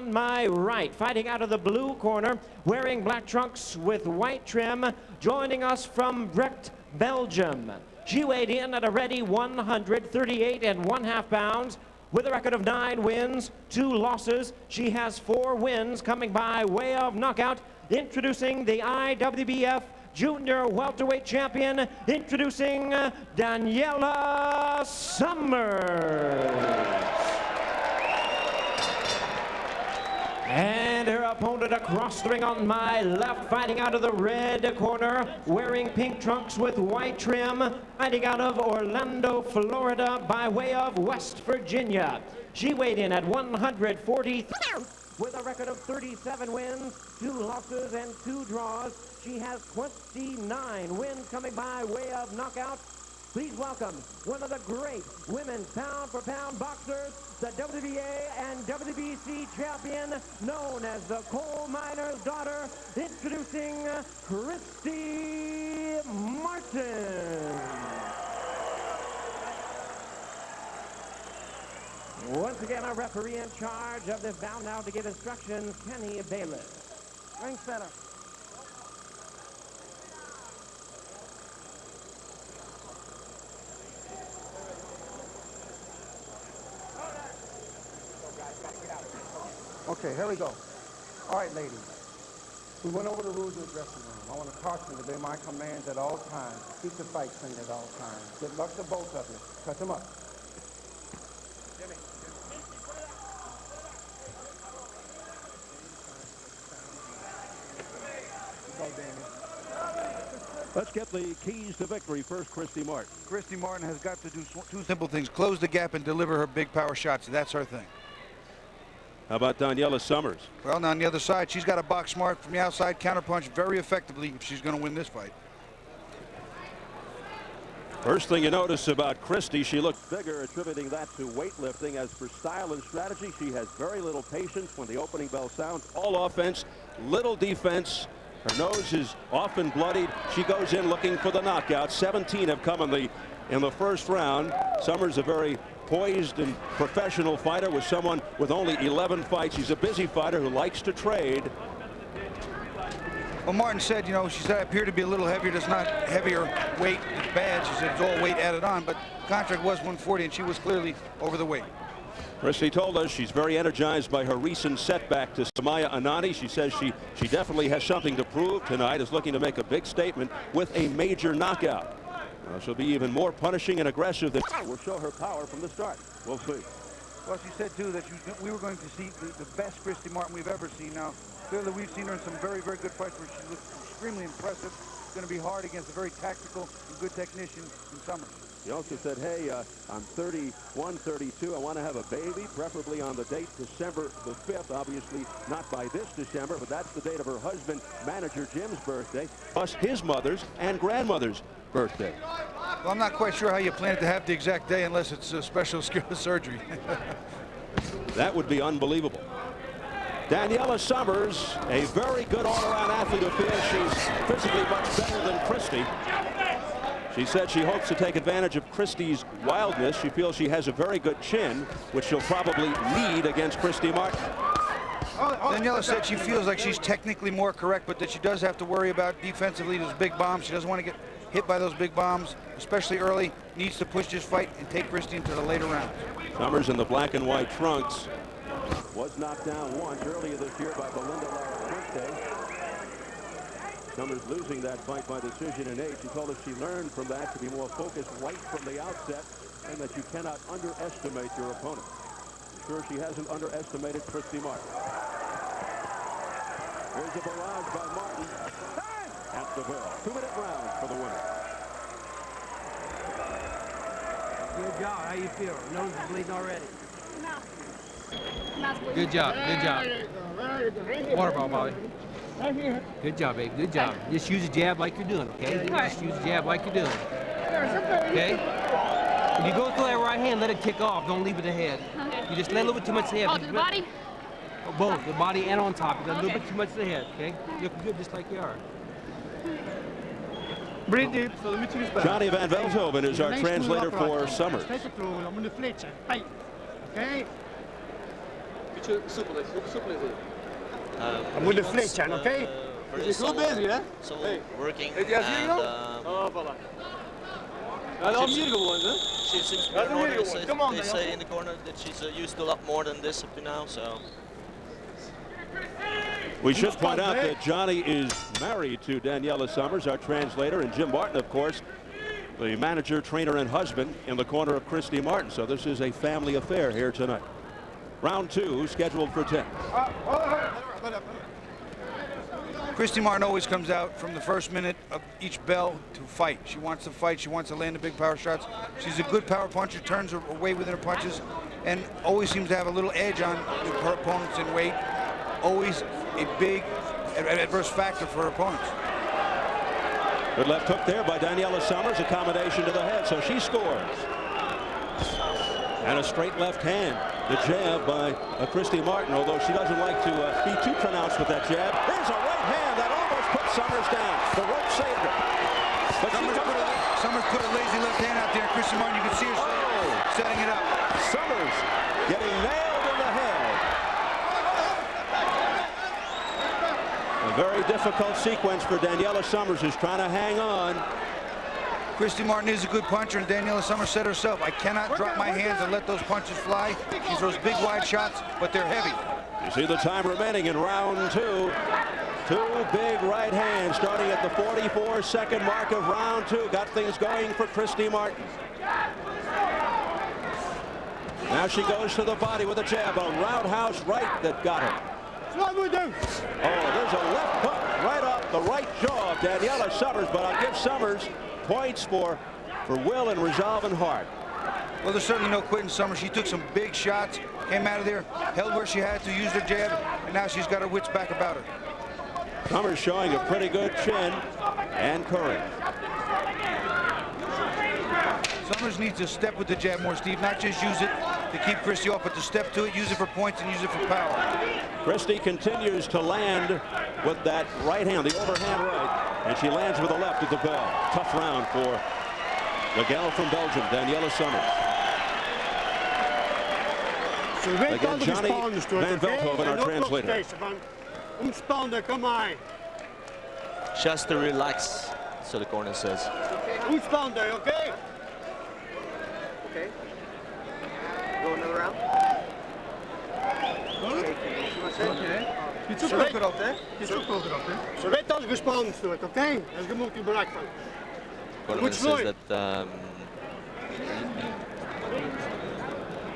on my right, fighting out of the blue corner, wearing black trunks with white trim, joining us from Brecht, Belgium. She weighed in at a ready 138 1/2 pounds. With a record of 9 wins, 2 losses, she has 4 wins coming by way of knockout. Introducing the IWBF Junior Welterweight Champion, introducing Daniella Somers. And her opponent across the ring on my left, fighting out of the red corner, wearing pink trunks with white trim, fighting out of Orlando, Florida, by way of West Virginia. She weighed in at 140 with a record of 37 wins, 2 losses, and 2 draws. She has 29 wins coming by way of knockout. Please welcome one of the great women's pound-for-pound boxers, the WBA and WBC champion, known as the coal miner's daughter, introducing Christy Martin. Once again, our referee in charge of this bout now to give instructions, Kenny Bailiff. Ring center. Okay, here we go. All right, ladies. We went over the rules of the dressing room. I want to caution you to obey my commands at all times. Keep the fight clean at all times. Good luck to both of you. Cut them up. Jimmy. Go, Danny. Let's get the keys to victory first, Christy Martin. Christy Martin has got to do 2 simple things: close the gap and deliver her big power shots. That's her thing. How about Daniella Somers? Well, now on the other side, she's got to box smart from the outside, counterpunch very effectively if she's going to win this fight. First thing you notice about Christy, she looks bigger, attributing that to weightlifting. As for style and strategy, she has very little patience when the opening bell sounds. All offense, little defense. Her nose is often bloodied. She goes in looking for the knockout. 17 have come in the first round. Somers a very poised and professional fighter, with someone with only 11 fights. She's a busy fighter who likes to trade. Well, Martin said, you know, she said I appear to be a little heavier. That's not heavier weight. It's bad. She said it's all weight added on, but contract was 140, and she was clearly over the weight. Christy told us she's very energized by her recent setback to Sumya Anani. She says she definitely has something to prove tonight, is looking to make a big statement with a major knockout. She'll be even more punishing and aggressive than will show her power from the start. We'll see. Well, she said, too, that we were going to see the best Christy Martin we've ever seen. Now, clearly we've seen her in some very, very good fights where she looks extremely impressive. It's going to be hard against a very tactical and good technician in Somers. He also said, hey, I'm 31, 32. I want to have a baby, preferably on the date December the 5th. Obviously not by this December, but that's the date of her husband, manager Jim's birthday, plus his mother's and grandmother's birthday. Well, I'm not quite sure how you plan to have the exact day unless it's a special surgery. That would be unbelievable. Daniella Somers, a very good all-around athlete who feels she's physically much better than Christy. She said she hopes to take advantage of Christy's wildness. She feels she has a very good chin, which she'll probably need against Christy Martin. Daniella said she feels like she's technically more correct, but that she does have to worry about defensively those big bombs. She doesn't want to get hit by those big bombs, especially early. Needs to push this fight and take Christy into the later rounds. Somers in the black and white trunks was knocked down once earlier this year by Belinda Lara. Somers losing that fight by decision in 8. She told us she learned from that to be more focused right from the outset, and that you cannot underestimate your opponent. I'm sure she hasn't underestimated Christy Martin. Here's a barrage by Martin at the bell. 2-minute round for the winner. Good job. How you feel? Nose is bleeding already. Good job. Good job. Water ball, Bobby. Good job, babe. Good job. Just use a jab like you're doing, okay? Just use a jab like you're doing. Okay? If you go through that right hand, let it kick off. Don't leave it ahead. You just let a little bit too much ahead. Oh, to the body? Both, the body and on top. You got a little bit too much ahead, okay? You're good just like you are. Breathe deep. So let me choose back. Johnny Van Veldhoven is our translator for Somers. Okay? beetje soepel is. Soepel is het. Dan moet een vlees zijn, oké? Je is goed bezig, hè? Hey. Working. Heb jij hier nog? Oh, voilà. Ja, dan hier gewoon, hè? She seems to be in order. Come on, They say in the corner that she's used a lot more than this up to now, so. We should point out that Johnny is married to Daniella Somers, our translator, and Jim Martin, of course, the manager, trainer, and husband in the corner of Christy Martin. So this is a family affair here tonight. Round 2 scheduled for 10. Christy Martin always comes out from the first minute of each bell to fight. She wants to fight. She wants to land the big power shots. She's a good power puncher, turns her away with her punches, and always seems to have a little edge on her opponents in weight. Always a big adverse factor for her opponents. Good left hook there by Daniella Somers, accommodation to the head, so she scores. And a straight left hand. The jab by Christy Martin, although she doesn't like to be too pronounced with that jab. There's a right hand that almost put Somers down. The rope saved her. But Somers put a lazy left hand out there. Christy Martin, you can see her setting it up. Somers getting nailed in the head. A very difficult sequence for Daniella Somers, who's trying to hang on. Christy Martin is a good puncher, and Daniella Somers said herself, I cannot drop my hands and let those punches fly. She throws big, wide shots, but they're heavy. You see the time remaining in round 2. 2 big right hands starting at the 44-second mark of round 2. Got things going for Christy Martin. Now she goes to the body with a jab on roundhouse right that got her. Oh, there's a left hook right off the right jaw of Daniella Somers, but I'll give Somers points for will and resolve and heart. Well, there's certainly no quitting Somers. She took some big shots, came out of there, held where she had to, used her jab, and now she's got her wits back about her. Somers showing a pretty good chin and courage. Somers needs to step with the jab more, Steve, not just use it to keep Christy off, but to step to it, use it for points, and use it for power. Christy continues to land with that right hand, the overhand right, and she lands with a left at the bell. Tough round for the gal from Belgium, Daniella Somers. Again, Johnny Van Veldhoven, our translator. Ontspannen, come on. Just to relax, so the corner says. Ontspannen, okay? Okay. Go another round. Okay. Je zoekt ook erop, hè? Je zoekt ook erop, hè? Zo weet als je gespannen stoot, oké? Dus je moet je bereik van. Corner says that.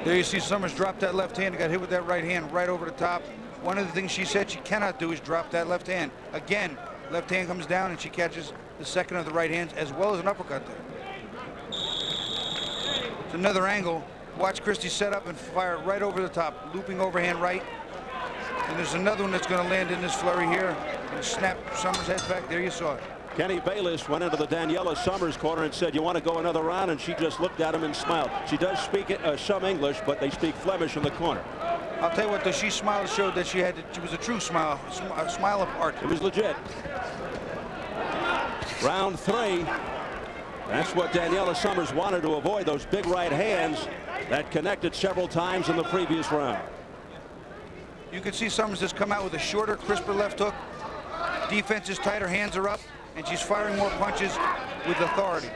There you see Somers drop that left hand, got hit with that right hand right over the top. One of the things she said she cannot do is drop that left hand. Again, left hand comes down and she catches the second of the right hands as well as an uppercut there. It's another angle. Watch Christy set up and fire right over the top, looping overhand right. And there's another one that's going to land in this flurry here and snap Somers' head back. There you saw it. Kenny Bayless went into the Daniella Somers corner and said, you want to go another round? And she just looked at him and smiled. She does speak some English, but they speak Flemish in the corner. I'll tell you what, though, she smiled, showed that she was a true smile, a smile of art. It was legit. Round 3. That's what Daniella Somers wanted to avoid, those big right hands that connected several times in the previous round. You can see Somers has come out with a shorter, crisper left hook. Defense is tight, her hands are up, and she's firing more punches with authority.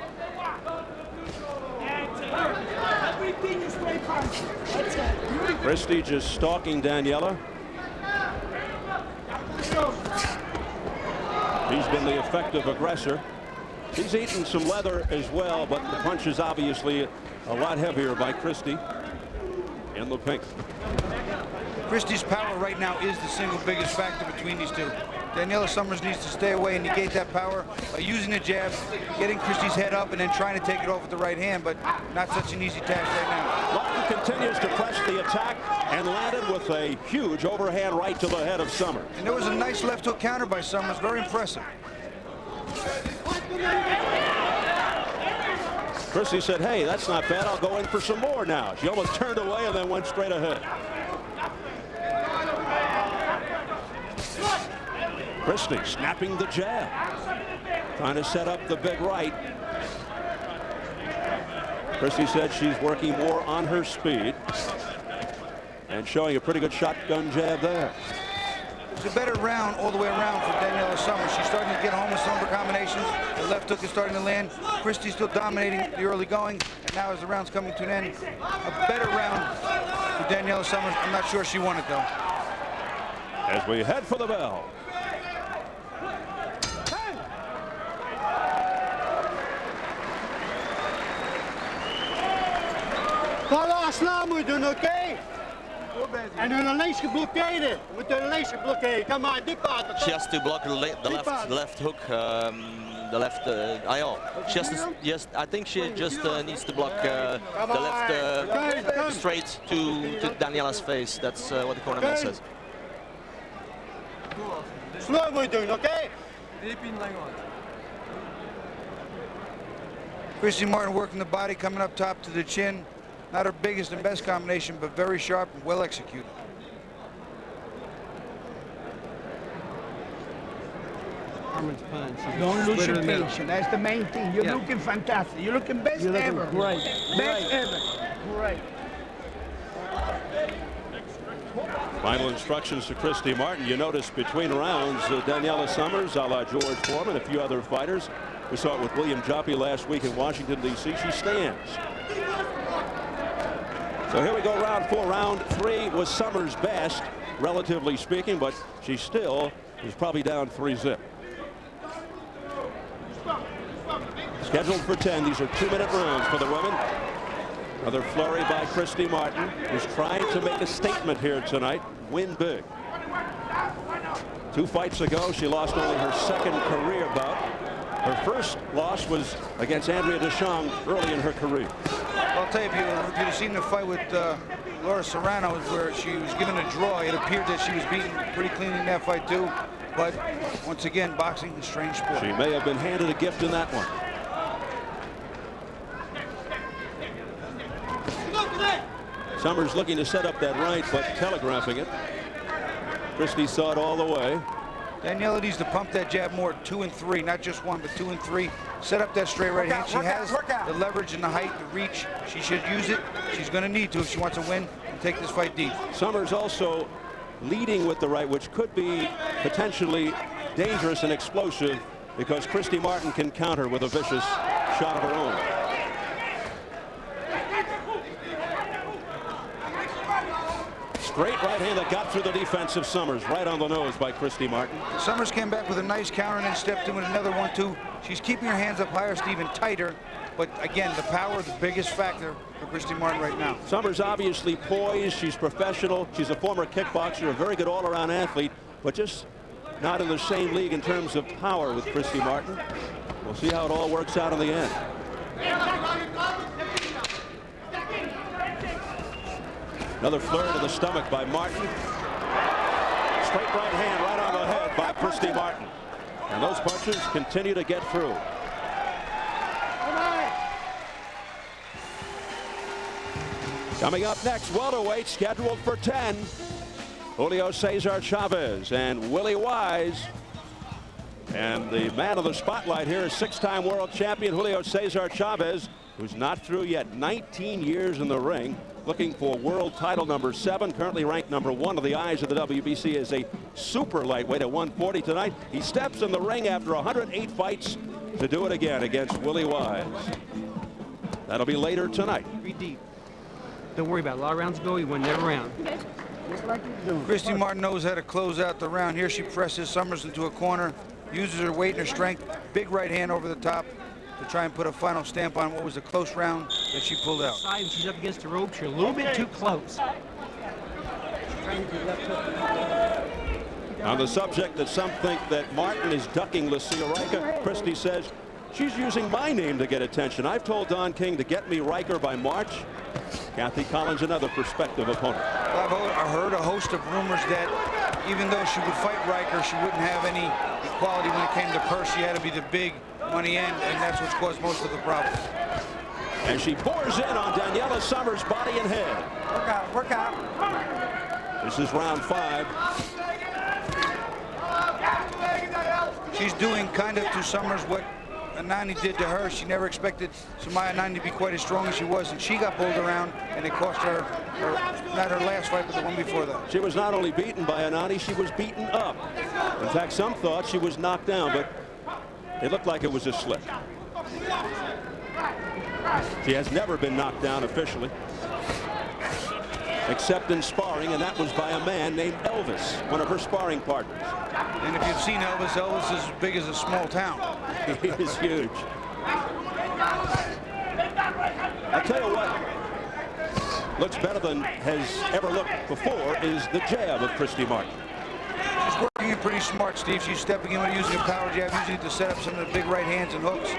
Christy just stalking Daniella. He's been the effective aggressor. He's eaten some leather as well, but the punch is obviously a lot heavier by Christy in the pink. Christy's power right now is the single biggest factor between these two. Daniella Somers needs to stay away and negate that power by using the jab, getting Christy's head up, and then trying to take it off with the right hand, but not such an easy task right now. Martin continues to press the attack and landed with a huge overhand right to the head of Somers. And there was a nice left hook counter by Somers, very impressive. Christy said, hey, that's not bad, I'll go in for some more now. She almost turned away and then went straight ahead. Christy snapping the jab, trying to set up the big right. Christy said she's working more on her speed. And showing a pretty good shotgun jab there. It's a better round all the way around for Daniella Somers. She's starting to get home with some of her combinations. The left hook is starting to land. Christy's still dominating the early going. And now as the round's coming to an end, a better round for Daniella Somers. I'm not sure she won it, though. As we head for the bell. Vallen slaan moet doen, oké? En hun links geblokkeerd. Je moet hun links geblokkeerd. Come on, die paard. She has to block the left hook, the left IO. She has to, yes, I think she just needs to block the left straight to Daniella's face. That's what the cornerman says. Slow moet doen, oké? Christy Martin working the body, coming up top to the chin. Not her biggest and best combination, but very sharp and well executed. Don't lose your patience. That's the main thing. You're looking fantastic. You're looking best ever. Great. Best ever. Great. Final instructions to Christy Martin. You notice between rounds, Daniella Somers, a la George Foreman, a few other fighters. We saw it with William Joppy last week in Washington, D.C. She stands. So here we go, round 4. Round 3 was Somers' best, relatively speaking, but she still is probably down 3-zip. Scheduled for 10. These are 2-minute rounds for the women. Another flurry by Christy Martin, who's trying to make a statement here tonight, win big. 2 fights ago, she lost only her second career bout. Her first loss was against Andrea Deschamps early in her career. I'll tell you, if you'd have seen the fight with Laura Serrano, where she was given a draw, it appeared that she was beaten pretty cleanly in that fight too. But once again, boxing is a strange sport. She may have been handed a gift in that one. Somers looking to set up that right, but telegraphing it. Christy saw it all the way. Daniella needs to pump that jab more, 2 and 3, not just 1, but 2 and 3. Set up that straight right hand. She has the leverage and the height, the reach. She should use it. She's going to need to if she wants to win and take this fight deep. Somers also leading with the right, which could be potentially dangerous and explosive because Christy Martin can counter with a vicious shot of her own. Straight right hand that got through the defense of Somers, right on the nose by Christy Martin. Somers came back with a nice counter and then stepped in with another 1-2. She's keeping her hands up higher, Steven, tighter. But again, the power is the biggest factor for Christy Martin right now. Somers obviously poised. She's professional. She's a former kickboxer, a very good all-around athlete, but just not in the same league in terms of power with Christy Martin. We'll see how it all works out in the end. Another flare to the stomach by Martin. Straight right hand right on the head by Christy Martin. And those punches continue to get through. Coming up next, welterweight scheduled for 10. Julio Cesar Chavez and Willie Wise. And the man of the spotlight here is 6-time world champion Julio Cesar Chavez, who's not through yet. 19 years in the ring, looking for world title number 7, currently ranked number 1 of the eyes of the WBC as a super lightweight at 140 tonight. He steps in the ring after 108 fights to do it again against Willie Wise. That'll be later tonight. 3 deep. Don't worry about it. A lot of rounds ago, he won every round. Just like you're doing. Christy Martin knows how to close out the round. Here she presses Somers into a corner, uses her weight and her strength. Big right hand over the top to try and put a final stamp on what was a close round that she pulled out. Side, she's up against the ropes. You're a little bit too close. On the subject that some think that Martin is ducking Lucia Riker, Christy says she's using my name to get attention. I've told Don King to get me Riker by March. Kathy Collins, another prospective opponent. Well, I've heard a host of rumors that even though she would fight Riker, she wouldn't have any equality when it came to purse. She had to be the big money end, and that's what's caused most of the problems. And she pours in on Daniella Somers' body and head. Work out, work out. This is round 5. She's doing kind of to Somers what Anani did to her, she never expected Sumya Anani to be quite as strong as she was, and she got bowled around, and it cost her, not her last fight, but the one before that. She was not only beaten by Anani, she was beaten up. In fact, some thought she was knocked down, but it looked like it was a slip. She has never been knocked down officially, except in sparring, and that was by a man named Elvis, one of her sparring partners. And if you've seen Elvis, Elvis is as big as a small town. He is huge. I tell you what looks better than has ever looked before is the jab of Christy Martin. She's working it pretty smart, Steve. She's stepping in with using a power jab, using it to set up some of the big right hands and hooks.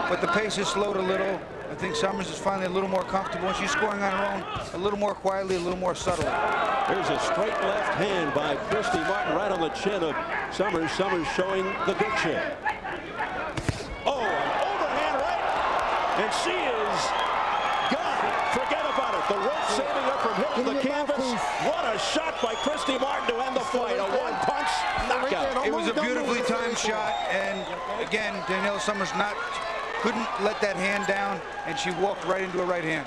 But the pace has slowed a little. I think Somers is finally a little more comfortable, and she's scoring on her own a little more quietly, a little more subtly. There's a straight left hand by Christy Martin right on the chin of Somers. Somers showing the good chin. Oh, an overhand right, and she is gone. Forget about it. The rope saving her from hitting the canvas. What a shot by Christy Martin to end the fight. A one-punch knockout. It was a beautifully timed shot, and again, Daniella Somers couldn't let that hand down, and she walked right into a right hand.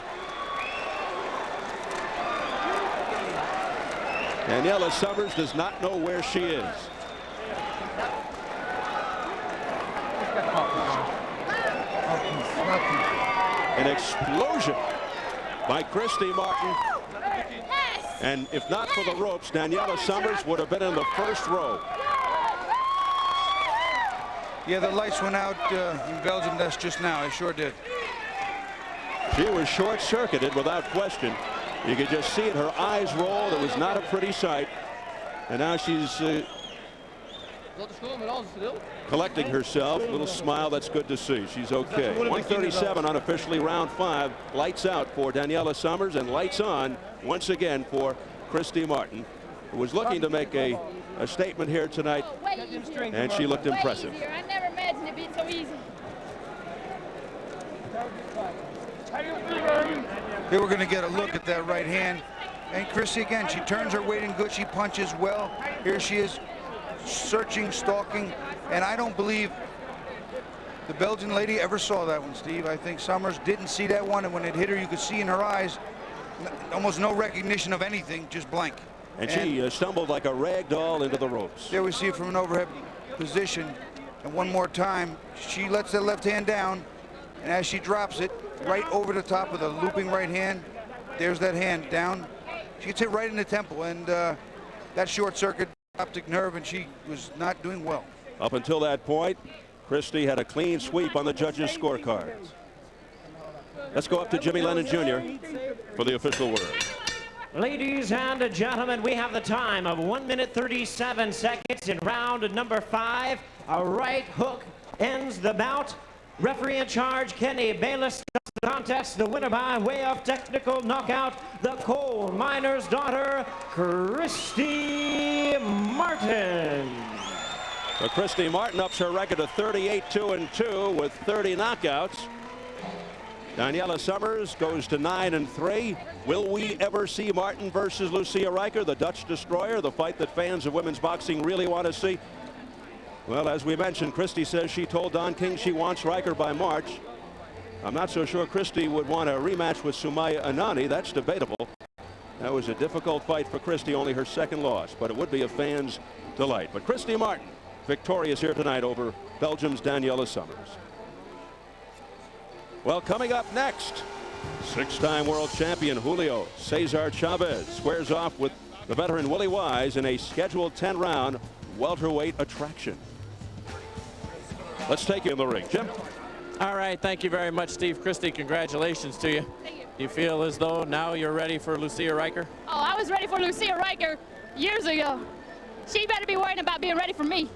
Daniella Somers does not know where she is. An explosion by Christy Martin. And if not for the ropes, Daniella Somers would have been in the first row. Yeah, the lights went out in Belgium. That's just now. It sure did. She was short-circuited without question. You could just see it. Her eyes rolled. It was not a pretty sight. And now she's collecting herself. A little smile. That's good to see. She's okay. 137 unofficially, round 5. Lights out for Daniella Somers, and lights on once again for Christy Martin, who was looking to make a statement here tonight, and she looked impressive. I never imagined it being so easy. They were going to get a look at that right hand. And Christy, again, she turns her weight in good. She punches well. Here she is searching, stalking. And I don't believe the Belgian lady ever saw that one, Steve. I think Somers didn't see that one. And when it hit her, you could see in her eyes almost no recognition of anything, just blank. And she stumbled like a rag doll into the ropes. There we see it from an overhead position. And one more time, she lets that left hand down. And as she drops it right over the top with a looping right hand, there's that hand down. She gets hit right in the temple, and that short circuit optic nerve, and she was not doing well. Up until that point, Christy had a clean sweep on the judges' scorecards. Let's go up to Jimmy Lennon Jr. for the official word. Ladies and gentlemen, we have the time of 1 minute 37 seconds in round number 5. A right hook ends the bout. Referee in charge, Kenny Bayless, starts the contest. The winner by way of technical knockout, the coal miner's daughter, Christy Martin. So Christy Martin ups her record to 38-2-2 with 30 knockouts. Daniella Somers goes to 9-3. Will we ever see Martin versus Lucia Riker, the Dutch destroyer, the fight that fans of women's boxing really want to see? Well, as we mentioned, Christy says she told Don King she wants Riker by March. I'm not so sure Christy would want a rematch with Sumya Anani. That's debatable. That was a difficult fight for Christy, only her second loss, but it would be a fan's delight. But Christy Martin, victorious here tonight over Belgium's Daniella Somers. Well, coming up next, 6-time world champion Julio Cesar Chavez squares off with the veteran Willie Wise in a scheduled 10-round welterweight attraction. Let's take you in the ring, Jim. All right, thank you very much, Steve. Christy, congratulations to you. Thank you. Do you feel as though now you're ready for Lucia Riker? Oh, I was ready for Lucia Riker years ago. She better be worrying about being ready for me.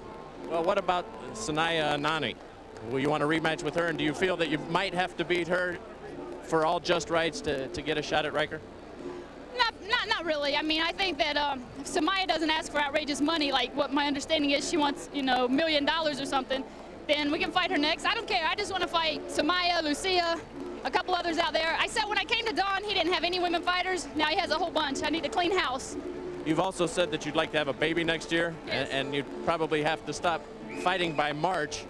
Well, what about Sumya Anani? Will you want a rematch with her, and do you feel that you might have to beat her for all just rights to get a shot at Riker? Not really. I mean, I think that if Sumya doesn't ask for outrageous money, like what my understanding is, she wants, you know, $1 million or something, then we can fight her next. I don't care. I just want to fight Sumya, Lucia, a couple others out there. I said when I came to Don, he didn't have any women fighters. Now he has a whole bunch. I need to clean house. You've also said that you'd like to have a baby next year, yes. and you'd probably have to stop fighting by March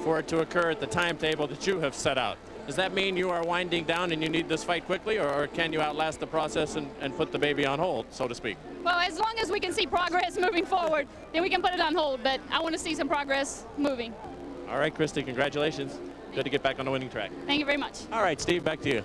for it to occur at the timetable that you have set out. Does that mean you are winding down and you need this fight quickly, or can you outlast the process and put the baby on hold, so to speak? Well, as long as we can see progress moving forward, then we can put it on hold, but I want to see some progress moving. All right, Christy, congratulations. Good to get back on the winning track. Thank you very much. All right, Steve, back to you.